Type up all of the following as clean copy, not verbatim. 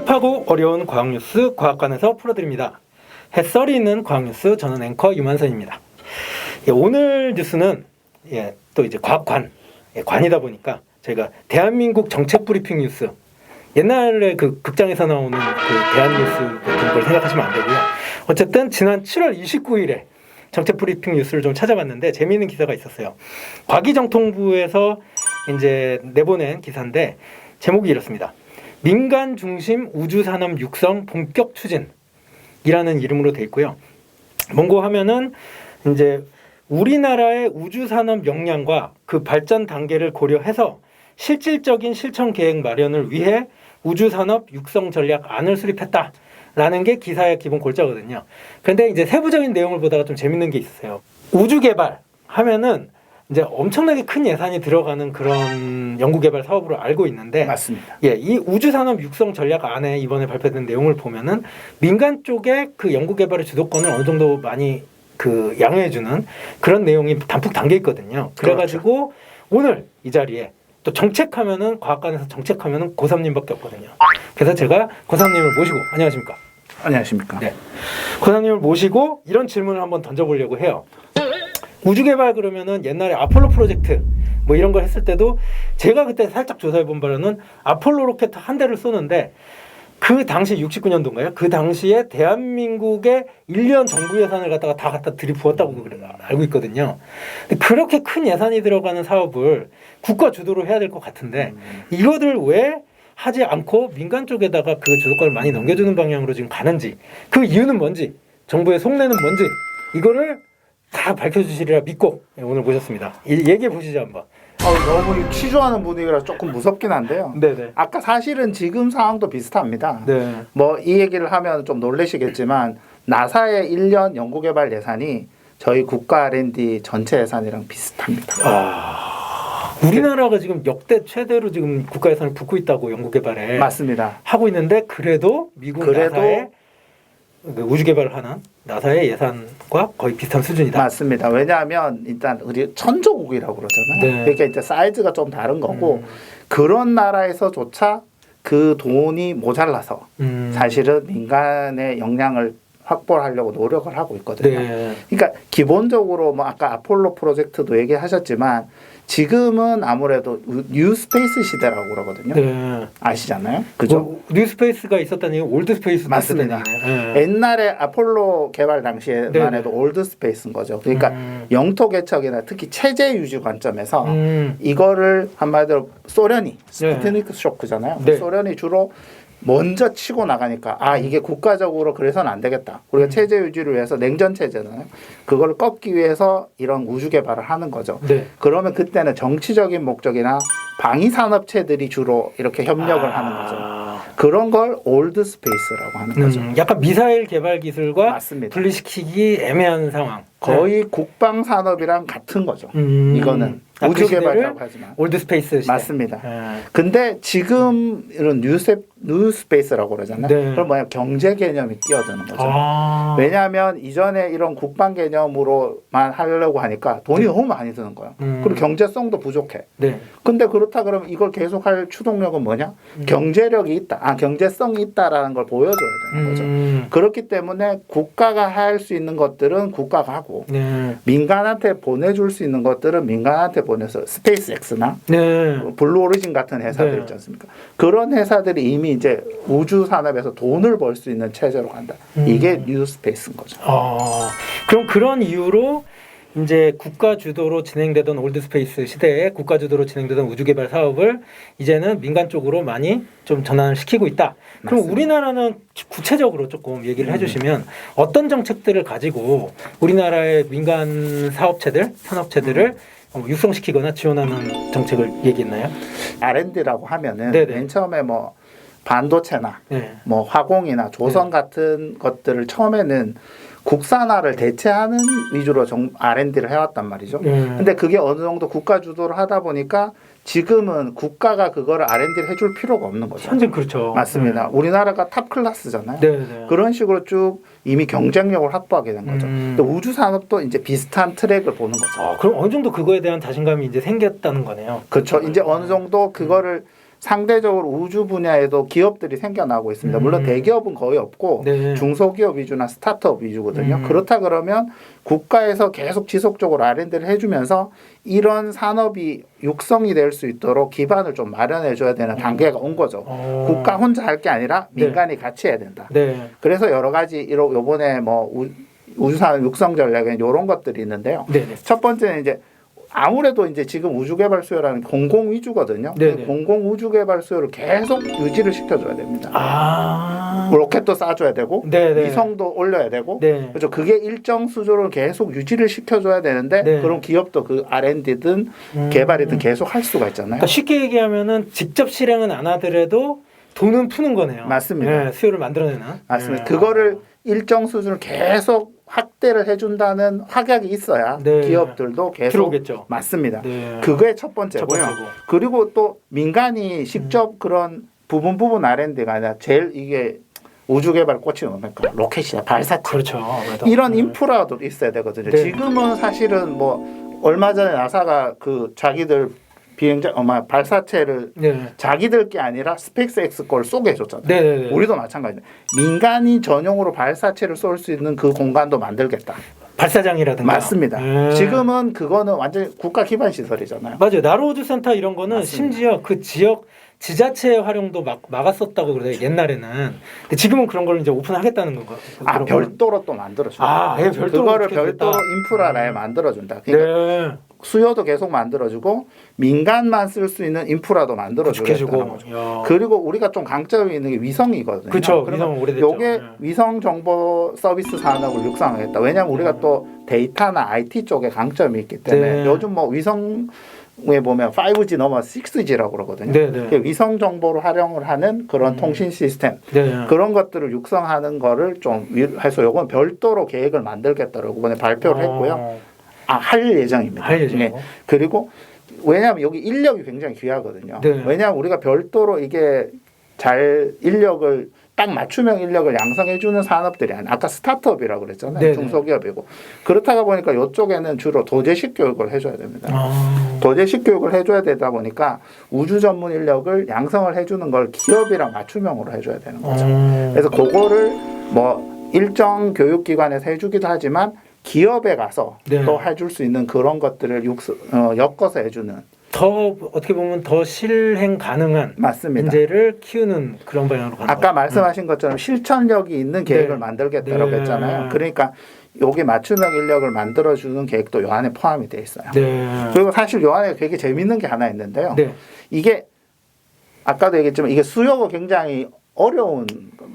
복잡하고 어려운 과학뉴스 과학관에서 풀어드립니다. 햇살이 있는 과학뉴스, 저는 앵커 유만선입니다. 오늘 뉴스는 또 이제 과학관, 관이다 보니까 저희가 대한민국 정책 브리핑 뉴스, 옛날에 그 극장에서 나오는 그 대한뉴스 같은 걸 생각하시면 안 되고요. 어쨌든 지난 7월 29일에 정책 브리핑 뉴스를 좀 찾아봤는데 재미있는 기사가 있었어요. 과기정통부에서 이제 내보낸 기사인데 제목이 이렇습니다. 민간 중심 우주산업 육성 본격 추진이라는 이름으로 돼 있고요. 뭔고 하면은 이제 우리나라의 우주산업 역량과 그 발전 단계를 고려해서 실질적인 실천 계획 마련을 위해 우주산업 육성 전략 안을 수립했다라는 게 기사의 기본 골자거든요. 그런데 이제 세부적인 내용을 보다가 좀 재밌는 게 있어요. 우주 개발 하면은 이제 엄청나게 큰 예산이 들어가는 그런 연구개발 사업으로 알고 있는데, 맞습니다. 이 우주산업 육성 전략 안에 이번에 발표된 내용을 보면은 민간 쪽에 그 연구개발의 주도권을 어느 정도 많이 그 양해해주는 그런 내용이 담뿍 담겨 있거든요. 그래가지고 오늘 이 자리에 또 정책하면은 과학관에서 정책하면은 고삼님밖에 없거든요. 그래서 제가 고삼님을 모시고, 안녕하십니까? 안녕하십니까? 네, 고삼님을 모시고 이런 질문을 한번 던져보려고 해요. 우주개발 그러면은 옛날에 아폴로 프로젝트 뭐 이런 걸 했을 때도 제가 그때 살짝 조사해본 바로는 아폴로 로켓 한 대를 쏘는데 그 당시 69년도인가요? 그 당시에 대한민국의 1년 정부 예산을 갖다 들이부었다고 알고 있거든요. 근데 그렇게 큰 예산이 들어가는 사업을 국가 주도로 해야 될 것 같은데 이거를 왜 하지 않고 민간 쪽에다가 그 주도권을 많이 넘겨주는 방향으로 지금 가는지, 그 이유는 뭔지, 정부의 속내는 뭔지, 이거를 다 밝혀주시리라 믿고 오늘 모셨습니다. 얘기해 보시죠 한번. 너무 취조하는 분위기라 조금 무섭긴 한데요. 네네. 아까 사실은 지금 상황도 비슷합니다. 네. 뭐 이 얘기를 하면 좀 놀라시겠지만 나사의 1년 연구개발 예산이 저희 국가 R&D 전체 예산이랑 비슷합니다. 우리나라가 지금 역대 최대로 지금 국가 예산을 붓고 있다고 연구개발에 맞습니다. 하고 있는데 그래도 미국 나사의 그 우주개발을 하는 나사의 예산과 거의 비슷한 수준이다. 맞습니다. 왜냐하면 일단 우리 천조국이라고 그러잖아요. 네. 그러니까 이제 사이즈가 좀 다른 거고 그런 나라에서조차 그 돈이 모자라서 사실은 민간의 역량을 확보하려고 노력을 하고 있거든요. 네. 그러니까 기본적으로 뭐 아까 아폴로 프로젝트도 얘기하셨지만 지금은 아무래도 뉴스페이스 시대라고 그러거든요. 네. 아시잖아요. 그죠? 뉴스페이스가 있었다는 얘기 올드스페이스 맞습니다. 네. 옛날에 아폴로 개발 당시에만 네. 해도 올드스페이스인 거죠. 그러니까 영토 개척이나 특히 체제 유지 관점에서 이거를 한마디로 소련이 스푸트니크 쇼크잖아요. 네. 소련이 주로 먼저 치고 나가니까 이게 국가적으로 그래서는 안 되겠다. 우리가 체제 유지를 위해서 냉전 체제잖아요. 그걸 꺾기 위해서 이런 우주 개발을 하는 거죠. 네. 그러면 그때는 정치적인 목적이나 방위 산업체들이 주로 이렇게 협력을 하는 거죠. 그런 걸 올드 스페이스라고 하는 거죠. 약간 미사일 개발 기술과 맞습니다. 분리시키기 애매한 상황. 거의 국방 산업이랑 같은 거죠. 이거는 우주 개발이라고 하지만 올드 스페이스 시대. 맞습니다. 근데 지금 이런 뉴 스페이스라고 그러잖아요. 네. 그럼 뭐야 경제 개념이 끼어드는 거죠. 왜냐하면 이전에 이런 국방 개념으로만 하려고 하니까 돈이 너무 많이 드는 거예요. 그리고 경제성도 부족해. 네. 근데 그렇다 그러면 이걸 계속할 추동력은 뭐냐? 경제력이 있다. 경제성이 있다라는 걸 보여줘야 되는 거죠. 그렇기 때문에 국가가 할 수 있는 것들은 국가가 하고 민간한테 보내줄 수 있는 것들은 민간한테 보내서 스페이스X나 블루 오리진 같은 회사들 있지 않습니까? 그런 회사들이 이미 이제 우주 산업에서 돈을 벌 수 있는 체제로 간다. 이게 뉴 스페이스인 거죠. 그럼 그런 이유로 이제 국가 주도로 진행되던 올드 스페이스 시대에 국가 주도로 진행되던 우주 개발 사업을 이제는 민간 쪽으로 많이 좀 전환을 시키고 있다. 그럼 맞습니다. 우리나라는 구체적으로 조금 얘기를 해주시면 어떤 정책들을 가지고 우리나라의 민간 사업체들, 산업체들을 육성시키거나 지원하는 정책을 얘기했나요? R&D라고 하면은 네네. 맨 처음에 뭐 반도체나 뭐 화공이나 조선 같은 것들을 처음에는 국산화를 대체하는 위주로 R&D를 해왔단 말이죠. 근데 그게 어느 정도 국가 주도를 하다 보니까 지금은 국가가 그거를 R&D를 해줄 필요가 없는 거죠. 현재 그렇죠. 맞습니다. 우리나라가 탑 클래스잖아요. 네네. 그런 식으로 쭉 이미 경쟁력을 확보하게 된 거죠. 근데 우주 산업도 이제 비슷한 트랙을 보는 거죠. 그럼 어느 정도 그거에 대한 자신감이 이제 생겼다는 거네요. 그렇죠. 이제 어느 정도 그거를 상대적으로 우주 분야에도 기업들이 생겨나고 있습니다. 물론 대기업은 거의 없고 네. 중소기업 위주나 스타트업 위주거든요. 그렇다 그러면 국가에서 계속 지속적으로 R&D를 해주면서 이런 산업이 육성이 될 수 있도록 기반을 좀 마련해줘야 되는 단계가 온 거죠. 국가 혼자 할 게 아니라 민간이 같이 해야 된다. 네. 그래서 여러 가지 요번에 뭐 우주산업 육성 전략에 이런 것들이 있는데요. 네. 네. 첫 번째는 이제 아무래도 이제 지금 우주개발 수요라는 공공 위주거든요. 네네. 공공 우주개발 수요를 계속 유지를 시켜줘야 됩니다. 로켓도 쏴줘야 되고 네네. 위성도 올려야 되고 네. 그렇죠. 그게 일정 수준을 계속 유지를 시켜줘야 되는데 네. 그럼 기업도 그 R&D든 개발이든 계속 할 수가 있잖아요. 그러니까 쉽게 얘기하면은 직접 실행은 안 하더라도 돈은 푸는 거네요. 맞습니다. 네, 수요를 만들어내는. 맞습니다. 네. 그거를 일정 수준을 계속 확대를 해준다는 확약이 있어야 네. 기업들도 계속 들어오겠죠. 맞습니다. 네. 그게 첫 번째고요. 첫 번째고. 그리고 또 민간이 직접 그런 부분 R&D가 아니라 제일 이게 우주 개발 꽃이 뭡니까? 로켓이야, 발사체. 그렇죠. 이런 네. 인프라도 있어야 되거든요. 네. 지금은 사실은 뭐 얼마 전에 나사가 그 자기들 비행자 발사체를 네. 자기들 게 아니라 스페이스X 걸 쏘게 해줬잖아요. 네네네. 우리도 마찬가지예요. 민간이 전용으로 발사체를 쏠 수 있는 그 공간도 만들겠다. 발사장이라든가. 맞습니다. 네. 지금은 그거는 완전히 국가 기반 시설이잖아요. 맞아요. 나로우주센터 이런 거는 맞습니다. 심지어 그 지역 지자체의 활용도 막았었다고 그래요. 옛날에는. 근데 지금은 그런 걸 이제 오픈하겠다는 건가요? 아, 별도로 또 만들어줘. 예, 별도로 그거를 어떻게 별도로 됐다. 인프라라에 만들어준다. 그러니까 네. 수요도 계속 만들어주고 민간만 쓸 쓰는 인프라도 만들어주겠다는 구축해주고. 거죠. 야. 그리고 우리가 좀 강점이 있는 게 위성이거든요. 그렇죠. 그러면 위성은 오래됐죠. 요게 네. 위성 정보 서비스 산업을 육성하겠다. 왜냐하면 우리가 또 데이터나 IT 쪽에 강점이 있기 때문에 네. 요즘 뭐 위성에 보면 5G 넘어 6G라고 그러거든요. 네, 네. 그게 위성 정보를 활용을 하는 그런 통신 시스템 네. 그런 것들을 육성하는 거를 좀 해서 요건 별도로 계획을 만들겠다라고 이번에 발표를 했고요. 할 예정입니다. 할 예정이고. 그리고 왜냐하면 여기 인력이 굉장히 귀하거든요. 네. 왜냐하면 우리가 별도로 이게 잘 인력을 딱 맞춤형 인력을 양성해주는 산업들이 아니라 아까 스타트업이라고 그랬잖아요. 네네. 중소기업이고 그렇다가 보니까 이쪽에는 주로 도제식 교육을 해줘야 됩니다. 도제식 교육을 해줘야 되다 보니까 우주 전문 인력을 양성을 해주는 걸 기업이랑 맞춤형으로 해줘야 되는 거죠. 그래서 그거를 뭐 일정 교육기관에서 해주기도 하지만 기업에 가서 네. 또 해줄 수 있는 그런 것들을 엮어서 해주는 더 어떻게 보면 더 실행 가능한 맞습니다. 인재를 키우는 그런 방향으로 가는 아까 거죠. 말씀하신 것처럼 실천력이 있는 계획을 네. 만들겠다고 네. 했잖아요. 그러니까 여기 맞춤형 인력을 만들어주는 계획도 요 안에 포함이 되어 있어요. 네. 그리고 사실 요 안에 되게 재밌는 게 하나 있는데요. 네. 이게 아까도 얘기했지만 이게 수요가 굉장히 어려운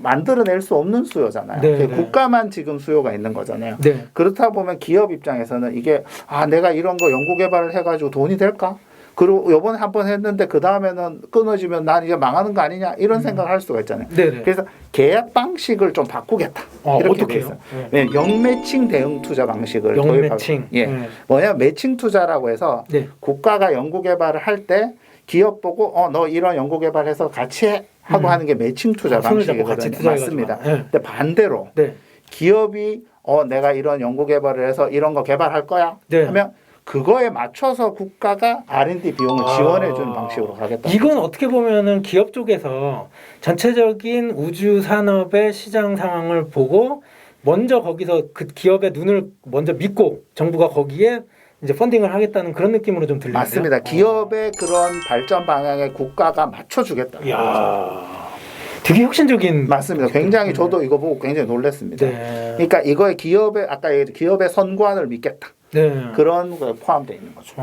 만들어낼 수 없는 수요잖아요. 네, 네. 국가만 지금 수요가 있는 거잖아요. 네. 그렇다 보면 기업 입장에서는 이게 내가 이런 거 연구 개발을 해가지고 돈이 될까? 그리고 요번에 한 번 했는데 그 다음에는 끊어지면 난 이제 망하는 거 아니냐 이런 생각을 할 수가 있잖아요. 네네. 그래서 계약 방식을 좀 바꾸겠다. 이렇게 돼 있어요. 어떻게요? 네, 영매칭 대응 투자 방식을 영매칭. 예, 네. 뭐냐 매칭 투자라고 해서 네. 국가가 연구 개발을 할 때 기업 보고 너 이런 연구 개발해서 같이 해 하고 하는 게 매칭 투자 손을 잡고 같이 방식이거든요. 투자해가지고. 맞습니다. 네. 근데 반대로 네. 기업이 내가 이런 연구 개발을 해서 이런 거 개발할 거야 네. 하면 그거에 맞춰서 국가가 R&D 비용을 지원해 주는 방식으로 가겠다. 이건 어떻게 보면은 기업 쪽에서 전체적인 우주 산업의 시장 상황을 보고 먼저 거기서 그 기업의 눈을 먼저 믿고 정부가 거기에 이제 펀딩을 하겠다는 그런 느낌으로 좀 들리는데요. 맞습니다. 기업의 그런 발전 방향에 국가가 맞춰주겠다. 이야, 되게 혁신적인. 맞습니다. 굉장히 저도 이거 보고 굉장히 놀랐습니다. 네. 그러니까 이거에 기업의 아까 얘기했던 기업의 선관을 믿겠다. 네. 그런 거에 포함되어 있는 거죠.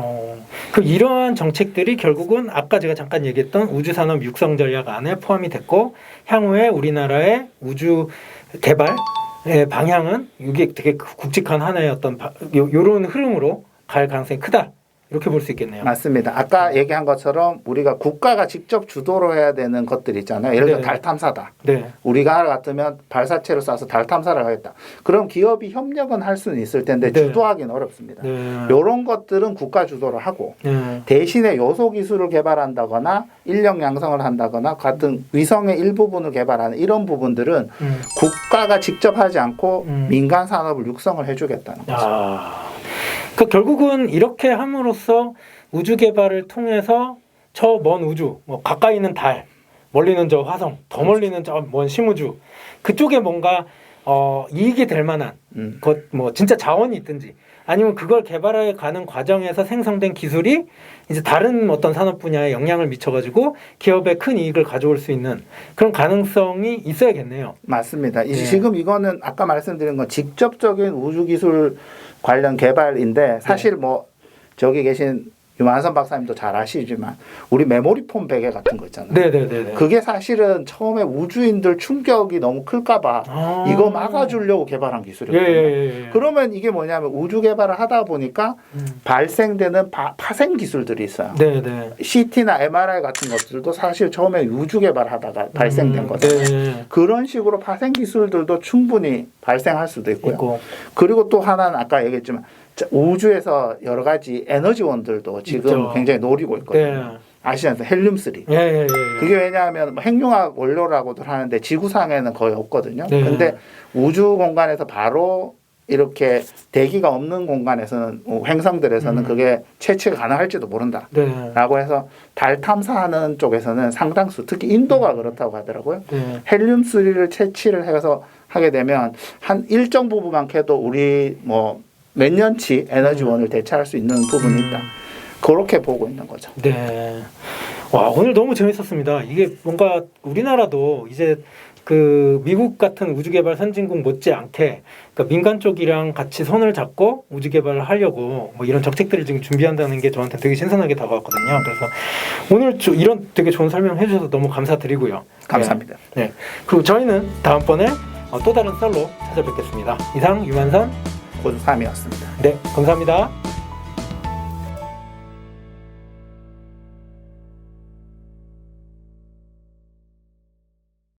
그 이러한 정책들이 결국은 아까 제가 잠깐 얘기했던 우주산업 육성 전략 안에 포함이 됐고 향후에 우리나라의 우주 개발의 방향은 이게 되게 굵직한 하나의 어떤 요런 흐름으로 갈 가능성이 크다. 이렇게 볼 수 있겠네요. 맞습니다. 아까 얘기한 것처럼 우리가 국가가 직접 주도로 해야 되는 것들 있잖아요. 예를 들어 네. 달 탐사다. 네. 우리가 같으면 발사체를 쏴서 달 탐사를 하겠다. 그럼 기업이 협력은 할 수는 있을 텐데 네. 주도하기는 어렵습니다. 네. 이런 것들은 국가 주도로 하고 네. 대신에 요소 기술을 개발한다거나 인력 양성을 한다거나 같은 위성의 일부분을 개발하는 이런 부분들은 국가가 직접 하지 않고 민간 산업을 육성을 해주겠다는 거죠. 그러니까 결국은 이렇게 함으로써 우주 개발을 통해서 저 먼 우주, 뭐 가까이 있는 달, 멀리는 저 화성, 더 멀리는 저 먼 심우주 그쪽에 뭔가 이익이 될 만한 것, 뭐 진짜 자원이 있든지 아니면 그걸 개발해 가는 과정에서 생성된 기술이 이제 다른 어떤 산업 분야에 영향을 미쳐가지고 기업에 큰 이익을 가져올 수 있는 그런 가능성이 있어야겠네요. 맞습니다. 네. 지금 이거는 아까 말씀드린 건 직접적인 우주 기술 관련 개발인데 사실 뭐 저기 계신 유만선 박사님도 잘 아시지만 우리 메모리 폼 베개 같은 거 있잖아요. 네네네. 그게 사실은 처음에 우주인들 충격이 너무 클까봐 이거 막아주려고 개발한 기술이거든요. 예. 그러면 이게 뭐냐면 우주 개발을 하다 보니까 발생되는 파생 기술들이 있어요. 네네. CT나 MRI 같은 것들도 사실 처음에 우주 개발하다가 발생된 거잖아요. 네. 그런 식으로 파생 기술들도 충분히 발생할 수도 있고요. 있고. 그리고 또 하나는 아까 얘기했지만 우주에서 여러 가지 에너지원들도 지금 있죠. 굉장히 노리고 있거든요. 네. 아시잖아요. 헬륨-3. 예. 그게 왜냐하면 뭐 핵융합 원료라고도 하는데 지구상에는 거의 없거든요. 네. 근데 우주 공간에서 바로 이렇게 대기가 없는 공간에서는 행성들에서는 그게 채취가 가능할지도 모른다. 네. 라고 해서 달 탐사하는 쪽에서는 상당수 특히 인도가 그렇다고 하더라고요. 네. 헬륨-3를 채취를 해서 하게 되면 한 일정 부분만 캐도 우리 뭐 몇 년치 에너지원을 대체할 수 있는 부분이 있다. 그렇게 보고 있는 거죠. 네. 와, 오늘 너무 재밌었습니다. 이게 뭔가 우리나라도 이제 그 미국 같은 우주개발 선진국 못지않게 그러니까 민간 쪽이랑 같이 손을 잡고 우주개발을 하려고 뭐 이런 정책들을 지금 준비한다는 게 저한테 되게 신선하게 다가왔거든요. 그래서 오늘 이런 되게 좋은 설명해 주셔서 너무 감사드리고요. 감사합니다. 네. 그리고 저희는 다음번에 또 다른 썰로 찾아뵙겠습니다. 이상 유만선 곤삼이었습니다. 네, 감사합니다.